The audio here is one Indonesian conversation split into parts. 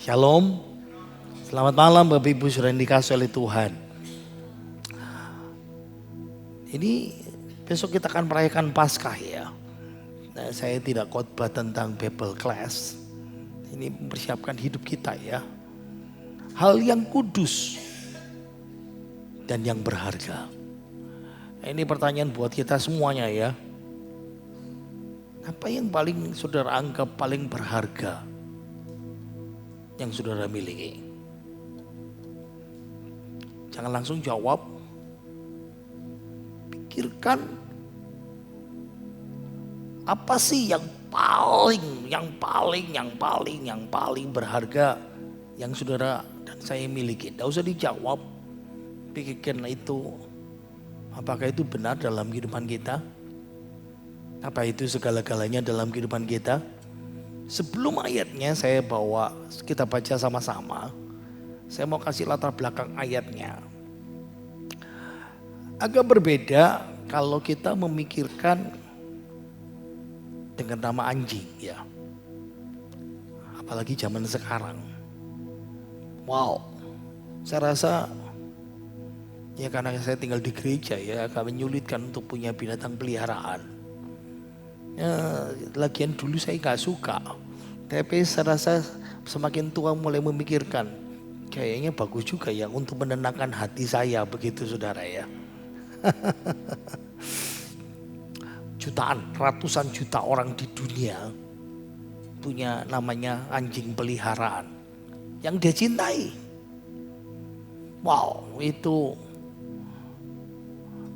Shalom, selamat malam Bapak Ibu sudah dikasih oleh Tuhan. Ini besok kita akan merayakan Paskah ya. Nah, saya tidak khotbah tentang Bible class. Ini mempersiapkan hidup kita ya. Hal yang kudus dan yang berharga. Ini pertanyaan buat kita semuanya ya. Apa yang paling saudara anggap paling berharga yang saudara miliki? Jangan langsung jawab. Pikirkan apa sih yang paling berharga yang saudara dan saya miliki. Tidak usah dijawab. Pikirkan itu. Apakah itu benar dalam kehidupan kita? Apa itu segala-galanya dalam kehidupan kita? Sebelum ayatnya kita baca sama-sama. Saya mau kasih latar belakang ayatnya. Agak berbeda kalau kita memikirkan dengan nama anjing ya. Apalagi zaman sekarang. Wow, saya rasa ya karena saya tinggal di gereja ya agak menyulitkan untuk punya binatang peliharaan. Ya, lagian dulu saya gak suka. Tapi saya rasa semakin tua mulai memikirkan. Kayaknya bagus juga ya untuk menenangkan hati saya begitu saudara ya. Ratusan juta orang di dunia punya namanya anjing peliharaan. Yang dia cintai. Wow, itu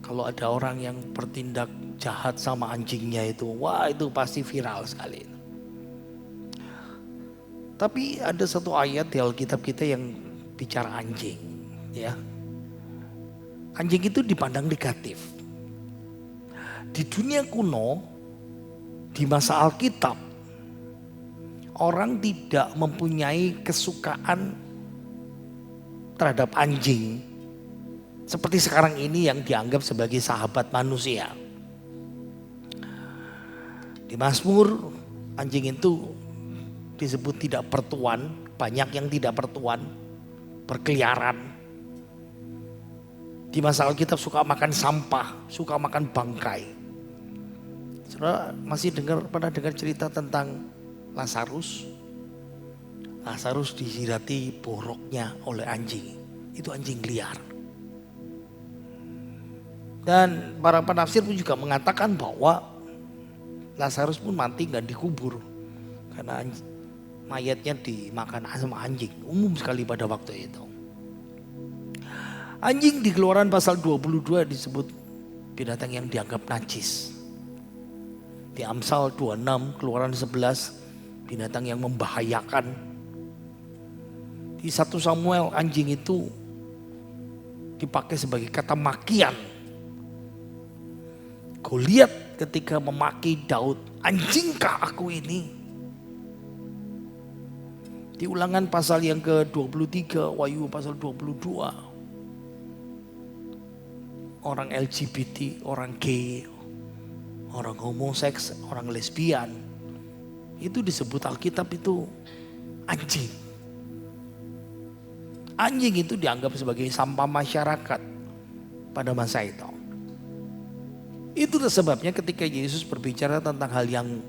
kalau ada orang yang bertindak jahat sama anjingnya itu, wah itu pasti viral sekali. Tapi ada satu ayat di Alkitab kita yang bicara anjing, ya. Anjing itu dipandang negatif. Di dunia kuno, di masa Alkitab, orang tidak mempunyai kesukaan terhadap anjing seperti sekarang ini yang dianggap sebagai sahabat manusia. Di Mazmur, anjing itu disebut tidak bertuan, banyak yang tidak bertuan, berkeliaran. Di masa Alkitab suka makan sampah, suka makan bangkai. Saudara pernah dengar cerita tentang Lazarus? Lazarus disirati boroknya oleh anjing, itu anjing liar. Dan para penafsir pun juga mengatakan bahwa Lazarus pun mati gak dikubur karena mayatnya dimakan sama anjing. Umum sekali pada waktu itu. Anjing di Keluaran pasal 22 disebut binatang yang dianggap najis. Di Amsal 26, Keluaran 11 binatang yang membahayakan. Di 1 Samuel anjing itu dipakai sebagai kata makian. Goliat ketika memaki Daud, anjingkah aku ini? Di Ulangan pasal yang ke-23, Wahyu pasal 22. Orang LGBT, orang gay, orang homoseks, orang lesbian. Itu disebut Alkitab itu anjing. Anjing itu dianggap sebagai sampah masyarakat pada masa itu. Itulah sebabnya ketika Yesus berbicara tentang hal yang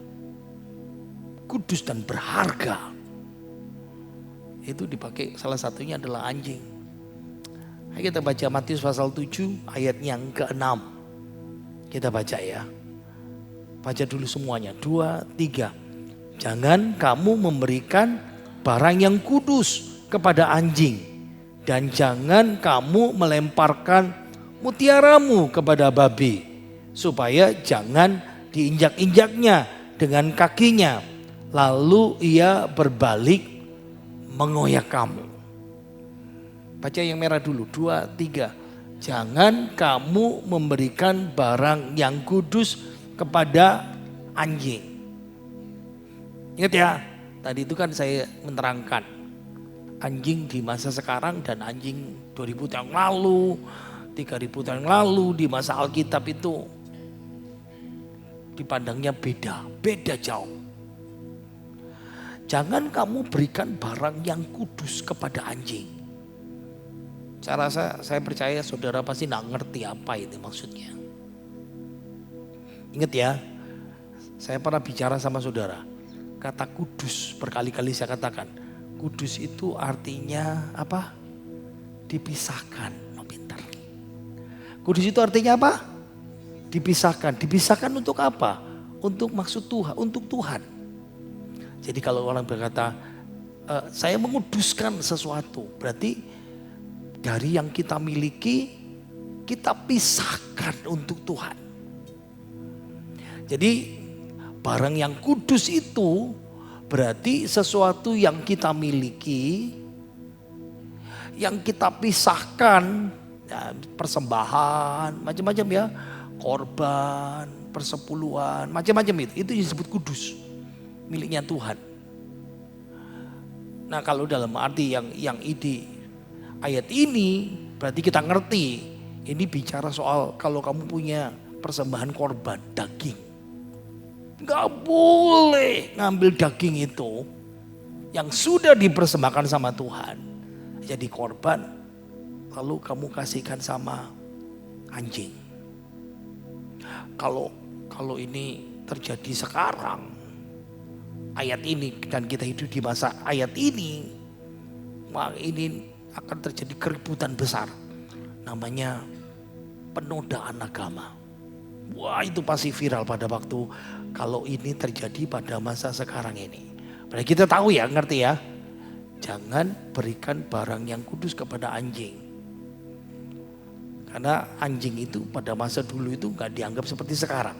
kudus dan berharga, itu dipakai salah satunya adalah anjing. Ayo kita baca Matius pasal 7 ayat yang ke-6. Kita baca ya. Baca dulu semuanya. 2, 3. Jangan kamu memberikan barang yang kudus kepada anjing. Dan jangan kamu melemparkan mutiaramu kepada babi. Supaya jangan diinjak-injaknya dengan kakinya. Lalu ia berbalik mengoyak kamu. Baca yang merah dulu. 2, 3. Jangan kamu memberikan barang yang kudus kepada anjing. Ingat ya, tadi itu kan saya menerangkan. Anjing di masa sekarang dan anjing 2000 tahun lalu, 3000 tahun lalu di masa Alkitab itu dipandangnya beda jauh. Jangan kamu berikan barang yang kudus kepada anjing. Saya percaya saudara pasti nggak ngerti apa itu maksudnya. Ingat ya, saya pernah bicara sama saudara. Kata kudus berkali-kali saya katakan. Kudus itu artinya apa? Dipisahkan. Oh, pintar. Kudus itu artinya apa? Dipisahkan. Dipisahkan untuk apa? Untuk maksud Tuhan, untuk Tuhan. Jadi kalau orang berkata, saya menguduskan sesuatu, berarti dari yang kita miliki, kita pisahkan untuk Tuhan. Jadi barang yang kudus itu berarti sesuatu yang kita miliki, yang kita pisahkan, ya, persembahan, macam-macam ya, korban, persepuluhan, macam-macam itu disebut kudus, miliknya Tuhan. Nah kalau dalam arti yang ide ayat ini berarti kita ngerti, ini bicara soal kalau kamu punya persembahan korban, daging. Gak boleh ngambil daging itu yang sudah dipersembahkan sama Tuhan jadi korban lalu kamu kasihkan sama anjing. Kalau ini terjadi sekarang ayat ini dan kita hidup di masa ayat ini, maka ini akan terjadi keributan besar namanya penodaan agama. Wah itu pasti viral pada waktu kalau ini terjadi pada masa sekarang ini. Berarti kita tahu ya, ngerti ya. Jangan berikan barang yang kudus kepada anjing. Karena anjing itu pada masa dulu itu gak dianggap seperti sekarang.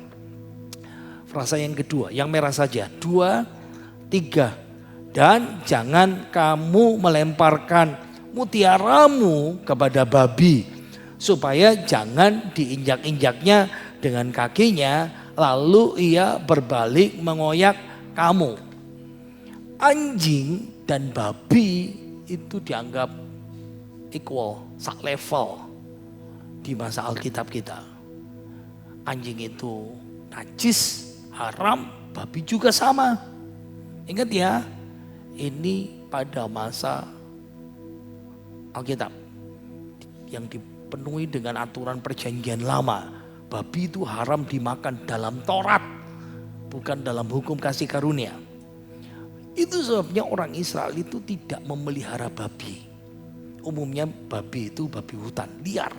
Frasa yang kedua, yang merah saja. 2, 3. Dan jangan kamu melemparkan mutiaramu kepada babi. Supaya jangan diinjak-injaknya dengan kakinya, lalu ia berbalik mengoyak kamu. Anjing dan babi itu dianggap equal, sak level di masa Alkitab kita. Anjing itu najis, haram, babi juga sama. Ingat ya, ini pada masa Alkitab yang dipenuhi dengan aturan perjanjian lama. Babi itu haram dimakan dalam Taurat, bukan dalam hukum kasih karunia. Itu sebabnya orang Israel itu tidak memelihara babi. Umumnya babi itu babi hutan, liar.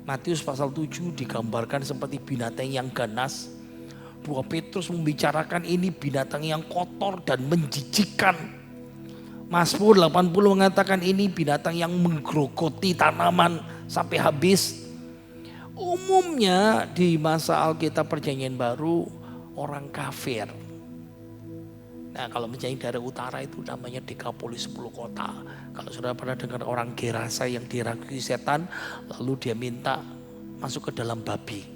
Matius pasal 7 digambarkan seperti binatang yang ganas. 2 Petrus membicarakan ini binatang yang kotor dan menjijikkan. Mazmur 80 mengatakan ini binatang yang menggerogoti tanaman sampai habis. Umumnya di masa Alkitab Perjanjian Baru orang kafir. Nah kalau misalnya dari utara itu namanya Dekapolis 10 kota. Kalau sudah pernah dengar orang Gerasa yang diragui setan lalu dia minta masuk ke dalam babi.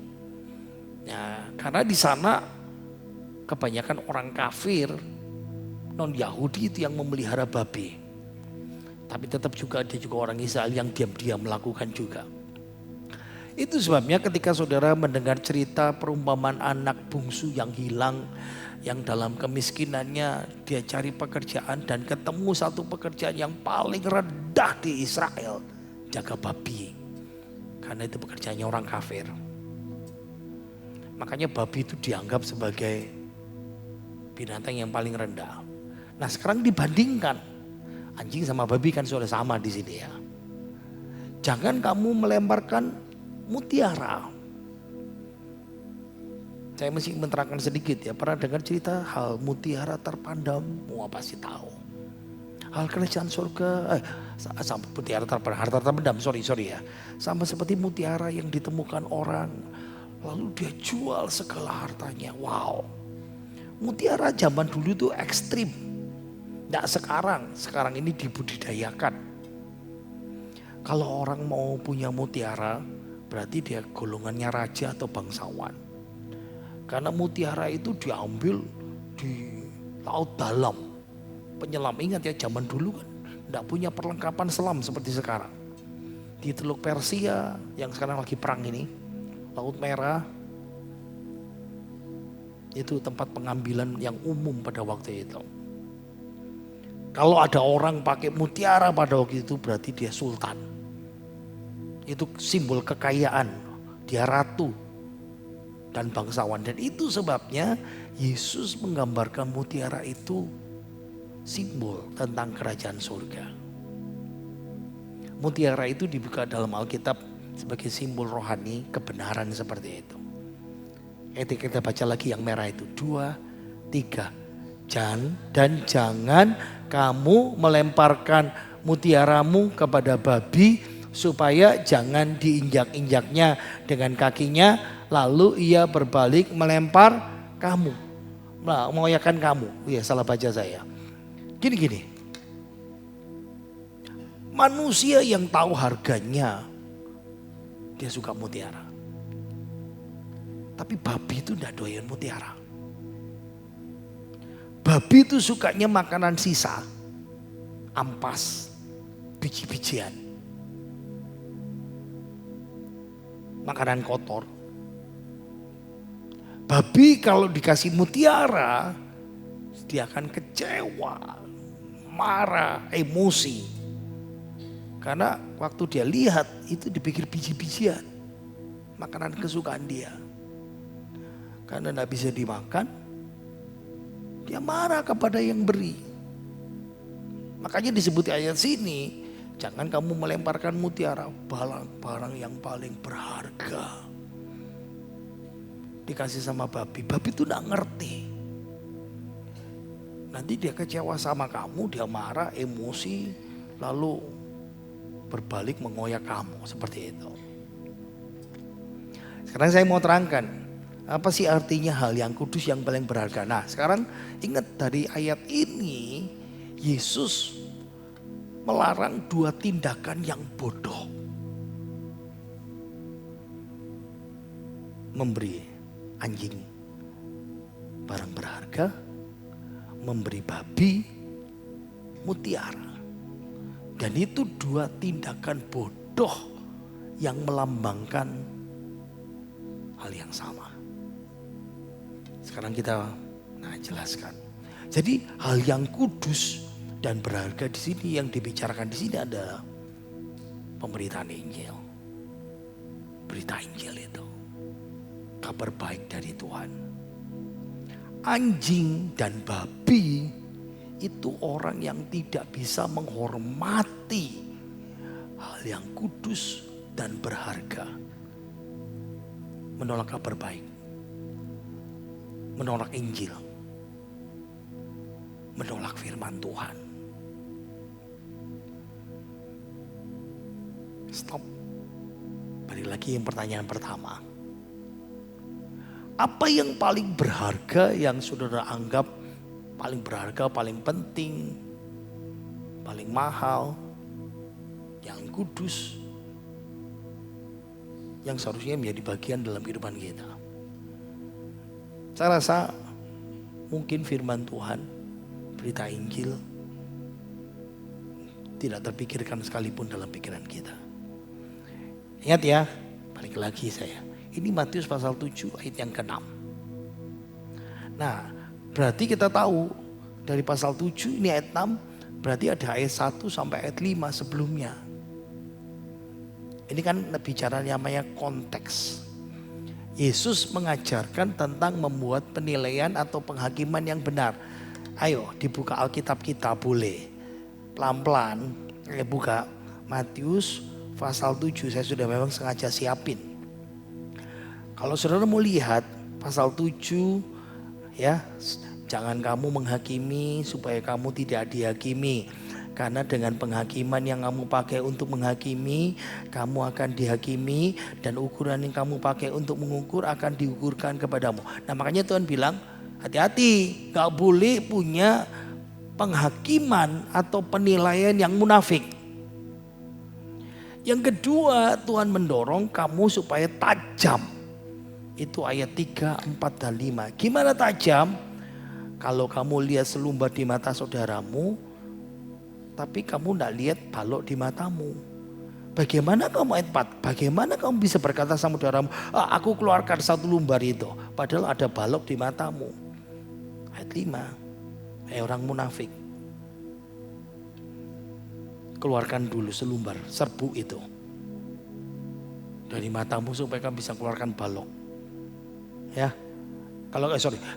Nah karena di sana kebanyakan orang kafir non Yahudi itu yang memelihara babi. Tapi tetap juga ada juga orang Israel yang diam-diam melakukan juga. Itu sebabnya ketika saudara mendengar cerita perumpamaan anak bungsu yang hilang, yang dalam kemiskinannya dia cari pekerjaan dan ketemu satu pekerjaan yang paling rendah di Israel, jaga babi. Karena itu pekerjaannya orang kafir. Makanya babi itu dianggap sebagai binatang yang paling rendah. Nah sekarang dibandingkan, anjing sama babi kan sudah sama di sini ya. Jangan kamu melemparkan mutiara. Saya mesti menerangkan sedikit ya. Pernah dengar cerita hal mutiara terpandang? Wah pasti tahu. Hal kerajaan surga, sama mutiara terpandang, harta terpendam, sorry ya. Sama seperti mutiara yang ditemukan orang, lalu dia jual segala hartanya. Wow. Mutiara zaman dulu itu ekstrim. Nggak sekarang ini dibudidayakan. Kalau orang mau punya mutiara, berarti dia golongannya raja atau bangsawan. Karena mutiara itu diambil di laut dalam. Penyelam, ingat ya zaman dulu kan tidak punya perlengkapan selam seperti sekarang. Di Teluk Persia yang sekarang lagi perang ini, Laut Merah, itu tempat pengambilan yang umum pada waktu itu. Kalau ada orang pakai mutiara pada waktu itu berarti dia sultan. Itu simbol kekayaan, dia ratu dan bangsawan. Dan itu sebabnya Yesus menggambarkan mutiara itu simbol tentang kerajaan surga. Mutiara itu dibuka dalam Alkitab sebagai simbol rohani kebenaran seperti itu. Kita baca lagi yang merah itu, 2, 3. Dan jangan kamu melemparkan mutiaramu kepada babi supaya jangan diinjak-injaknya dengan kakinya lalu ia berbalik melempar kamu. Mengoyakkan kamu. Iya, salah baca saya. Gini. Manusia yang tahu harganya dia suka mutiara. Tapi babi itu enggak doyan mutiara. Babi itu sukanya makanan sisa, ampas, biji-bijian, makanan kotor. Babi kalau dikasih mutiara, dia akan kecewa, marah, emosi. Karena waktu dia lihat itu dipikir biji-bijian, makanan kesukaan dia. Karena tidak bisa dimakan, dia marah kepada yang beri. Makanya disebut di ayat sini, jangan kamu melemparkan mutiara, barang-barang yang paling berharga. Dikasih sama babi, babi itu tidak ngerti. Nanti dia kecewa sama kamu, dia marah, emosi, lalu berbalik mengoyak kamu, seperti itu. Sekarang saya mau terangkan, apa sih artinya hal yang kudus yang paling berharga? Nah, sekarang ingat dari ayat ini, Yesus melarang 2 tindakan yang bodoh. Memberi anjing barang berharga, memberi babi mutiara. Dan itu 2 tindakan bodoh yang melambangkan hal yang sama. Sekarang kita jelaskan. Jadi hal yang kudus dan berharga di sini yang dibicarakan di sini adalah pemberitaan Injil. Berita Injil itu kabar baik dari Tuhan. Anjing dan babi itu orang yang tidak bisa menghormati hal yang kudus dan berharga. Menolak kabar baik. Menolak Injil. Menolak firman Tuhan. Stop. Balik lagi yang pertanyaan pertama. Apa yang paling berharga yang saudara anggap paling berharga, paling penting, paling mahal, yang kudus, yang seharusnya menjadi bagian dalam kehidupan kita? Saya rasa mungkin firman Tuhan, berita Injil tidak terpikirkan sekalipun dalam pikiran kita. Ingat ya, balik lagi saya. Ini Matius pasal 7 ayat yang ke-6. Nah, berarti kita tahu dari pasal 7 ini ayat 6, berarti ada ayat 1 sampai ayat 5 sebelumnya. Ini kan bicara namanya konteks. Yesus mengajarkan tentang membuat penilaian atau penghakiman yang benar. Ayo dibuka Alkitab kita, boleh. Pelan-pelan buka Matius pasal 7. Saya sudah memang sengaja siapin. Kalau saudara mau lihat pasal 7 ya, jangan kamu menghakimi supaya kamu tidak dihakimi. Karena dengan penghakiman yang kamu pakai untuk menghakimi, kamu akan dihakimi, dan ukuran yang kamu pakai untuk mengukur akan diukurkan kepadamu. Nah, makanya Tuhan bilang, hati-hati, gak boleh punya penghakiman atau penilaian yang munafik. Yang kedua, Tuhan mendorong kamu supaya tajam. Itu ayat 3, 4, dan 5. Gimana tajam? Kalau kamu lihat selumbar di mata saudaramu, tapi kamu tidak lihat balok di matamu. Bagaimana kamu ayat 4? Bagaimana kamu bisa berkata sama saudaramu, aku keluarkan 1 lumbar itu, padahal ada balok di matamu. Ayat 5, orang munafik. keluarkan dulu selumbar serbuk itu dari matamu supaya kamu bisa keluarkan balok. Ya,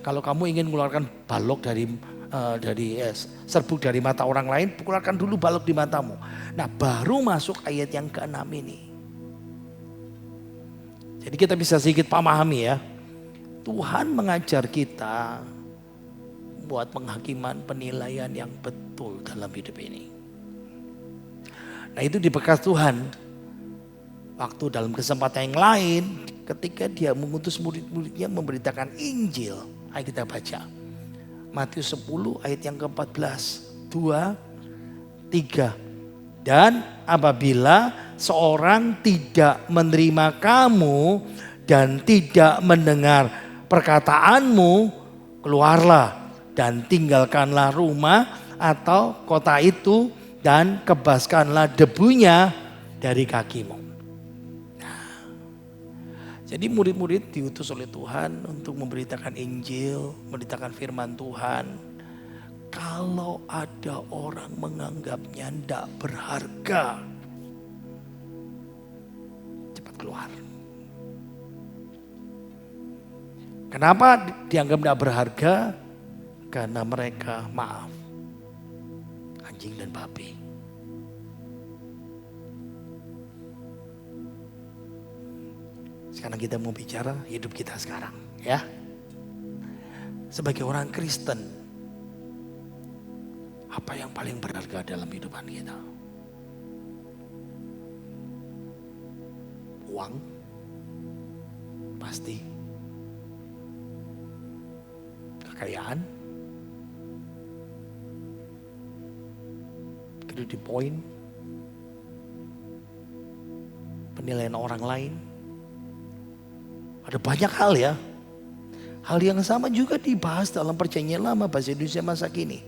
kalau kamu ingin mengeluarkan balok dari serbuk dari mata orang lain, keluarkan dulu balok di matamu. Nah, baru masuk ayat yang ke-6 ini. Jadi kita bisa sedikit pahami ya. Tuhan mengajar kita buat penghakiman penilaian yang betul dalam hidup ini. Nah, itu dibekas Tuhan. Waktu dalam kesempatan yang lain, ketika dia mengutus murid-muridnya memberitakan Injil. Ayo kita baca. Matius 10 ayat yang ke-14. 2, 3. Dan apabila seorang tidak menerima kamu dan tidak mendengar perkataanmu, keluarlah dan tinggalkanlah rumah atau kota itu dan kebaskanlah debunya dari kakimu. Nah, jadi murid-murid diutus oleh Tuhan untuk memberitakan Injil, memberitakan firman Tuhan. Kalau ada orang menganggapnya tidak berharga, cepat keluar. Kenapa dianggap tidak berharga? Karena mereka, maaf, anjing dan babi. Sekarang kita mau bicara hidup kita sekarang, ya. Sebagai orang Kristen, apa yang paling berharga dalam kehidupan kita? Uang? Pasti. Kekayaan? Credit point? Penilaian orang lain? Ada banyak hal ya. Hal yang sama juga dibahas dalam Perjanjian Lama bahasa Indonesia masa kini.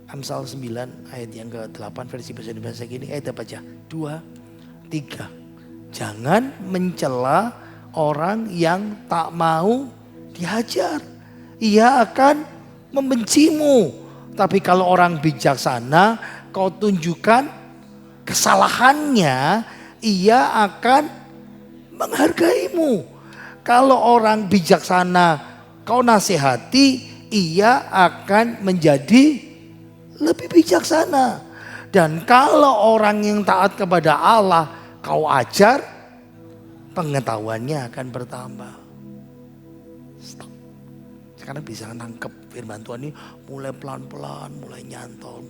Amsal 9 ayat yang ke-8 versi bahasa Indonesia gini, ayat baca 2, 3. Jangan mencela orang yang tak mau dihajar. Ia akan membencimu. Tapi kalau orang bijaksana kau tunjukkan kesalahannya, ia akan menghargaimu. Kalau orang bijaksana kau nasihati, ia akan menjadi lebih bijaksana. Dan kalau orang yang taat kepada Allah kau ajar, pengetahuannya akan bertambah. Stop. Sekarang bisa nangkep firman Tuhan ini mulai pelan-pelan, mulai nyantol.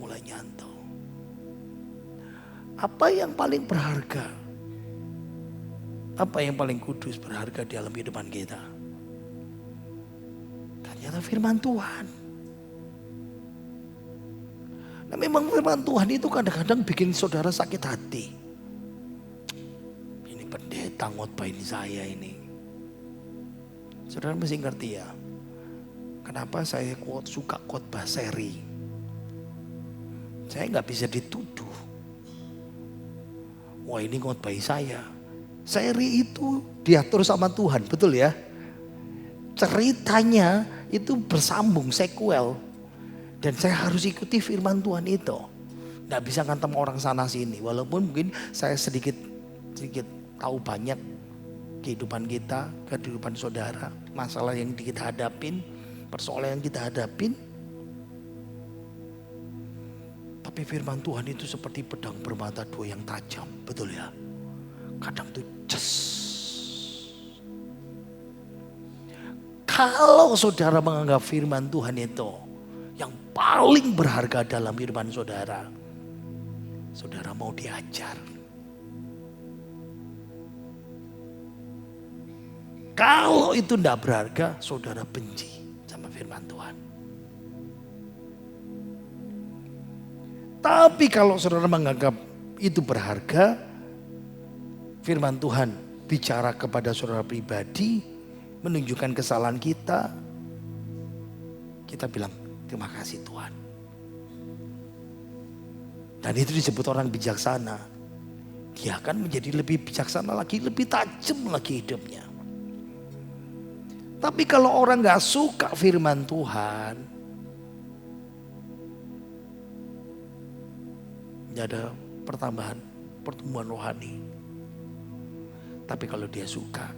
Apa yang paling berharga? Apa yang paling kudus berharga di dalam kehidupan kita? Ternyata firman Tuhan. Nah, memang firman Tuhan itu kadang-kadang bikin saudara sakit hati. Ini pendeta ngotbahin saya ini. Saudara mesti ngerti ya. Kenapa saya suka khotbah seri. Saya gak bisa dituduh. Wah, ini ngotbahi saya. Seri itu diatur sama Tuhan, betul ya. Ceritanya itu bersambung, sequel. Dan saya harus ikuti firman Tuhan itu. Tidak bisa ngantem orang sana sini. Walaupun mungkin saya sedikit tahu banyak kehidupan kita, kehidupan saudara. Masalah yang kita hadapin, persoalan yang kita hadapin. Tapi firman Tuhan itu seperti pedang bermata dua yang tajam. Betul ya? Kadang tuh ces. Kalau saudara menganggap firman Tuhan itu yang paling berharga dalam kehidupan saudara, saudara mau diajar. Kalau itu tidak berharga, saudara benci sama firman Tuhan. Tapi kalau saudara menganggap itu berharga, firman Tuhan bicara kepada saudara pribadi, menunjukkan kesalahan kita, kita bilang, terima kasih Tuhan. Dan itu disebut orang bijaksana. Dia akan menjadi lebih bijaksana lagi, lebih tajam lagi hidupnya. Tapi kalau orang gak suka firman Tuhan, gak ada pertumbuhan rohani. Tapi kalau dia suka,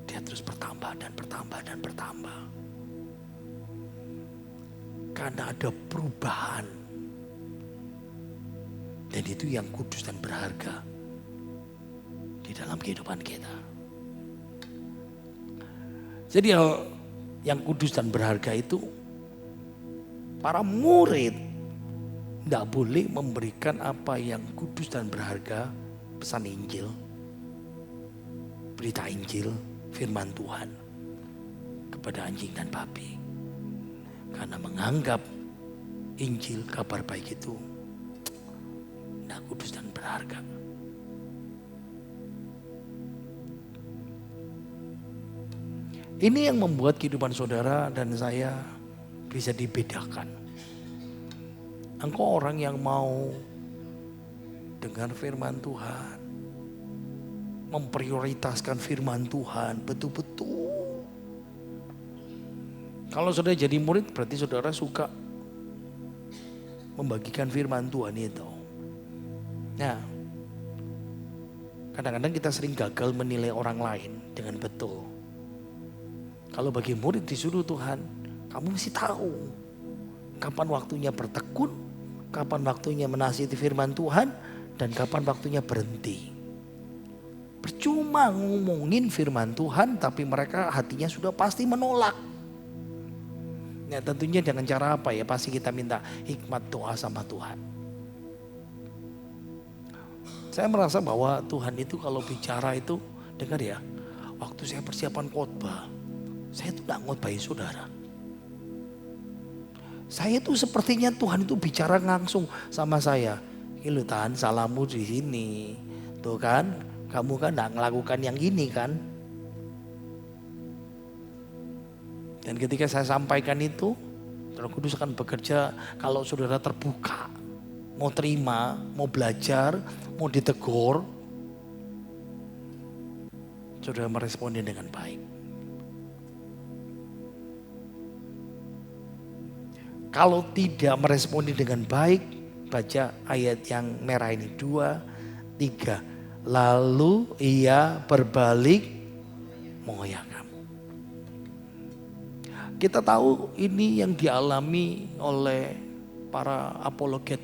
dia terus bertambah dan bertambah dan bertambah. Karena ada perubahan. Dan itu yang kudus dan berharga di dalam kehidupan kita. Jadi yang kudus dan berharga itu, para murid tidak boleh memberikan apa yang kudus dan berharga, pesan Injil, berita Injil, firman Tuhan kepada anjing dan babi. Karena menganggap Injil, kabar baik itu tidak kudus dan berharga. Ini yang membuat kehidupan saudara dan saya bisa dibedakan. Engkau orang yang mau dengar firman Tuhan, memprioritaskan firman Tuhan betul-betul. Kalau saudara jadi murid berarti saudara suka membagikan firman Tuhan itu. Nah, kadang-kadang kita sering gagal menilai orang lain dengan betul. Kalau bagi murid disuruh Tuhan, kamu mesti tahu kapan waktunya bertekun, kapan waktunya menasihati firman Tuhan, dan kapan waktunya berhenti. Percuma ngomongin firman Tuhan tapi mereka hatinya sudah pasti menolak. Ya tentunya dengan cara apa ya? Pasti kita minta hikmat doa sama Tuhan. Saya merasa bahwa Tuhan itu kalau bicara itu, dengar ya, waktu saya persiapan khotbah, saya itu tidak ngotbahin saudara. Saya tuh sepertinya Tuhan itu bicara langsung sama saya. Ini Tuhan, salahmu di sini. Tuh kan, kamu kan tidak melakukan yang ini kan. Dan ketika saya sampaikan itu, Roh Kudus akan bekerja kalau saudara terbuka. Mau terima, mau belajar, mau ditegur. Saudara meresponnya dengan baik. Kalau tidak meresponi dengan baik, baca ayat yang merah ini 2, 3. Lalu ia berbalik mengoyak kamu. Kita tahu ini yang dialami oleh para apologet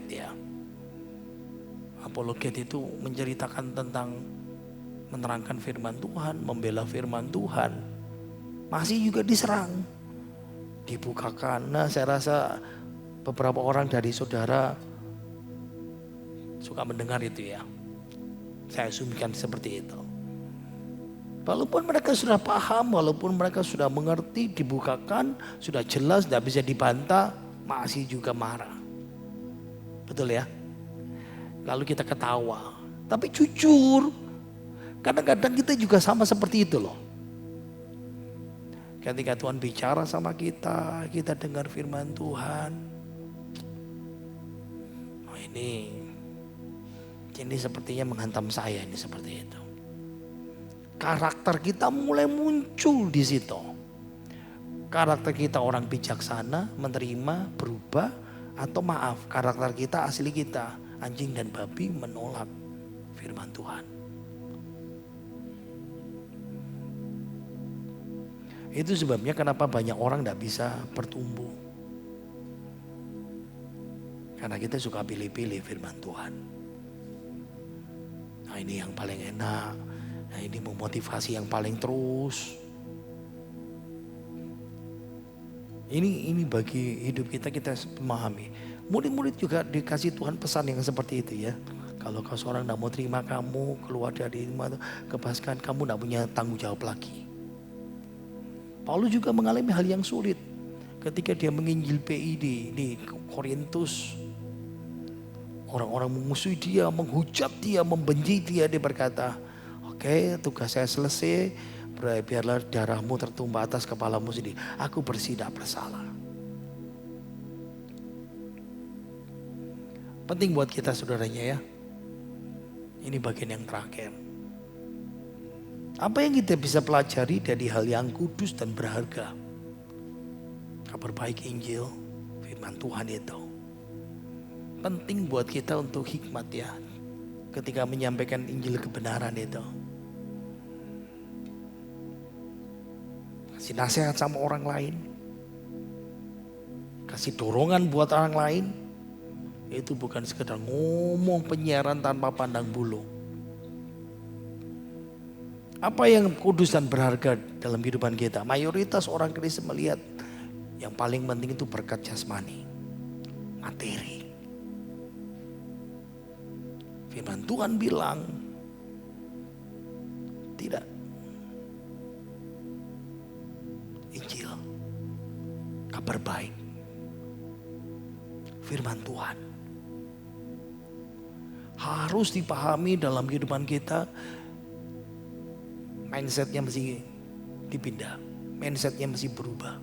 ya. Apologet itu menceritakan tentang menerangkan firman Tuhan, membela firman Tuhan. Masih juga diserang. Dibukakan. Nah, saya rasa beberapa orang dari saudara suka mendengar itu ya. Saya asumsikan seperti itu. Walaupun mereka sudah paham, walaupun mereka sudah mengerti, dibukakan, sudah jelas, tidak bisa dibantah, masih juga marah. Betul ya? Lalu kita ketawa. Tapi jujur, kadang-kadang kita juga sama seperti itu loh. Ketika Tuhan bicara sama kita, kita dengar firman Tuhan. Oh ini sepertinya menghantam saya ini seperti itu. Karakter kita mulai muncul di situ. Karakter kita orang bijaksana, menerima, berubah, atau maaf, karakter kita asli kita, anjing dan babi menolak firman Tuhan. Itu sebabnya kenapa banyak orang tidak bisa bertumbuh. Karena kita suka pilih-pilih firman Tuhan. Nah ini yang paling enak. Nah ini memotivasi yang paling terus. Ini bagi hidup kita memahami. Murid-murid juga dikasih Tuhan pesan yang seperti itu ya. Kalau kau seorang tidak mau terima kamu keluar dari rumah, kebaskan kamu tidak punya tanggung jawab lagi. Paulus juga mengalami hal yang sulit ketika dia menginjil PI di Korintus. Orang-orang memusuhi dia, menghujat dia, membenci dia. Dia berkata, oke, tugas saya selesai, biarlah darahmu tertumpah atas kepalamu sendiri. Aku bersih, tidak bersalah. Penting buat kita saudaranya ya. Ini bagian yang terakhir. Apa yang kita bisa pelajari dari hal yang kudus dan berharga? Kabar baik Injil, firman Tuhan itu. Penting buat kita untuk hikmat ya. Ketika menyampaikan Injil kebenaran itu. Kasih nasihat sama orang lain. Kasih dorongan buat orang lain. Itu bukan sekedar ngomong penyiaran tanpa pandang bulu. Apa yang kudus dan berharga dalam kehidupan kita? Mayoritas orang Kristen melihat yang paling penting itu berkat jasmani, materi. Firman Tuhan bilang tidak. Injil, kabar baik, firman Tuhan harus dipahami dalam kehidupan kita. Mindsetnya mesti dipindah, mindsetnya mesti berubah.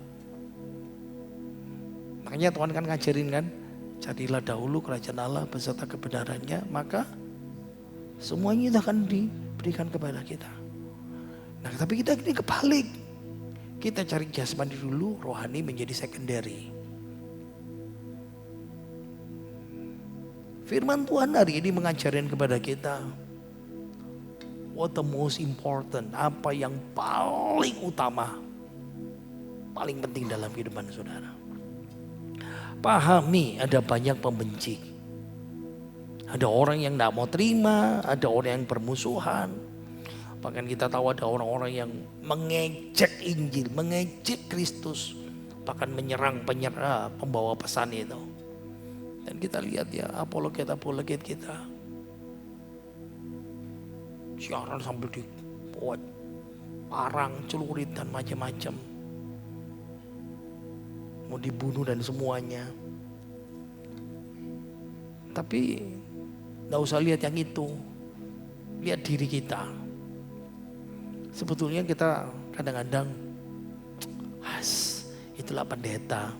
Makanya Tuhan kan ngajarin kan, carilah dahulu kerajaan Allah beserta kebenarannya, maka semuanya itu akan diberikan kepada kita. Nah tapi kita ini kebalik. Kita cari jasmani dulu, rohani menjadi secondary. Firman Tuhan hari ini mengajarin kepada kita, what the most important, apa yang paling utama, paling penting dalam kehidupan saudara. Pahami ada banyak pembenci. Ada orang yang tidak mau terima, ada orang yang bermusuhan. Bahkan kita tahu ada orang-orang yang mengejek Injil, mengejek Kristus. Bahkan menyerang pembawa pesan itu. Dan kita lihat ya apologet kita. Siaran sambil dibuat parang, celurit dan macam-macam. Mau dibunuh dan semuanya. Tapi gak usah lihat yang itu. Lihat diri kita. Sebetulnya kita kadang-kadang, itulah pendeta,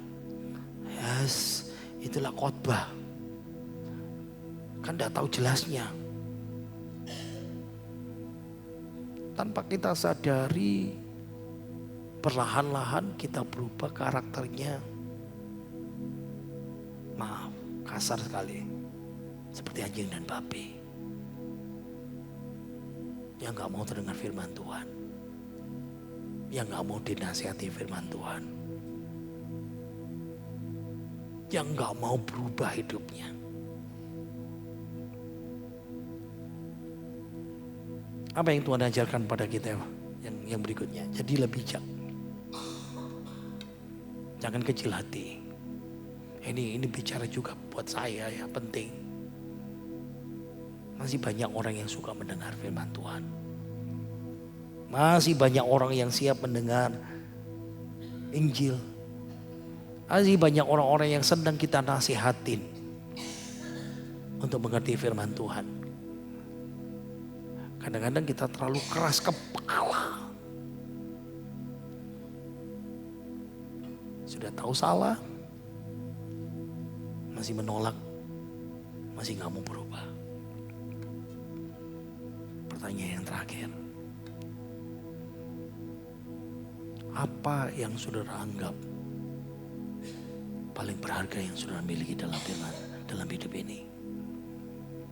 itulah khotbah. Kan gak tahu jelasnya. Tanpa kita sadari, perlahan-lahan kita berubah karakternya. Maaf, kasar sekali. Seperti anjing dan babi. Yang gak mau terdengar firman Tuhan. Yang gak mau dinasihati firman Tuhan. Yang gak mau berubah hidupnya. Apa yang Tuhan ajarkan pada kita yang berikutnya? Jadi lebih bijak. Jangan kecil hati. Ini bicara juga buat saya ya, penting. Masih banyak orang yang suka mendengar firman Tuhan. Masih banyak orang yang siap mendengar Injil. Masih banyak orang-orang yang sedang kita nasihatin untuk mengerti firman Tuhan. Kadang-kadang kita terlalu keras kepala. Sudah tahu salah, masih menolak, masih gak mau berubah. Pertanyaan yang terakhir. Apa yang saudara anggap paling berharga yang saudara miliki dalam hidup ini?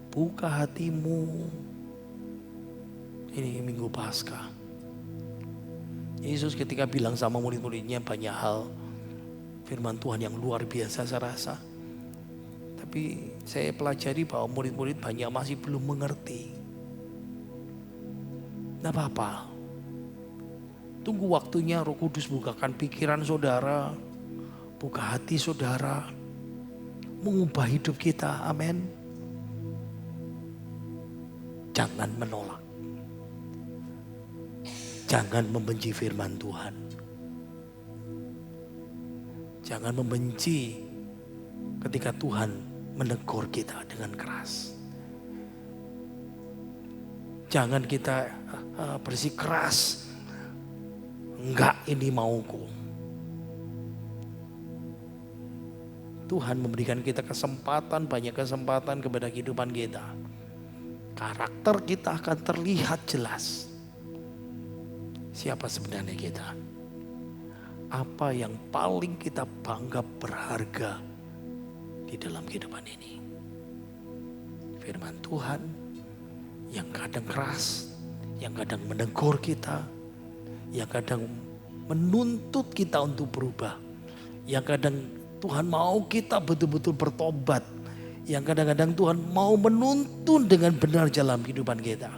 Buka hatimu. Ini Minggu Paskah. Yesus ketika bilang sama murid-muridnya banyak hal firman Tuhan yang luar biasa saya rasa. Tapi saya pelajari bahwa murid-murid banyak masih belum mengerti. Tidak apa-apa. Tunggu waktunya Roh Kudus bukakan pikiran saudara. Buka hati saudara. Mengubah hidup kita. Amin. Jangan menolak. Jangan membenci firman Tuhan. Jangan membenci ketika Tuhan menegur kita dengan keras. Jangan kita bersikeras. Enggak, ini mauku. Tuhan memberikan kita kesempatan, banyak kesempatan kepada kehidupan kita. Karakter kita akan terlihat jelas. Siapa sebenarnya kita? Apa yang paling kita bangga berharga di dalam kehidupan ini? firman Tuhan yang kadang keras, yang kadang menegur kita, yang kadang menuntut kita untuk berubah, yang kadang Tuhan mau kita betul-betul bertobat, yang kadang-kadang Tuhan mau menuntun dengan benar jalan kehidupan kita.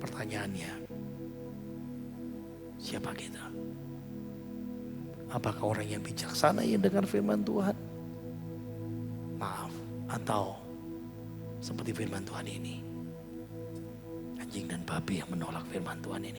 Pertanyaannya, siapa kita? Apakah orang yang bijaksana yang dengar firman Tuhan? Maaf, atau seperti firman Tuhan ini, anjing dan babi yang menolak firman Tuhan ini?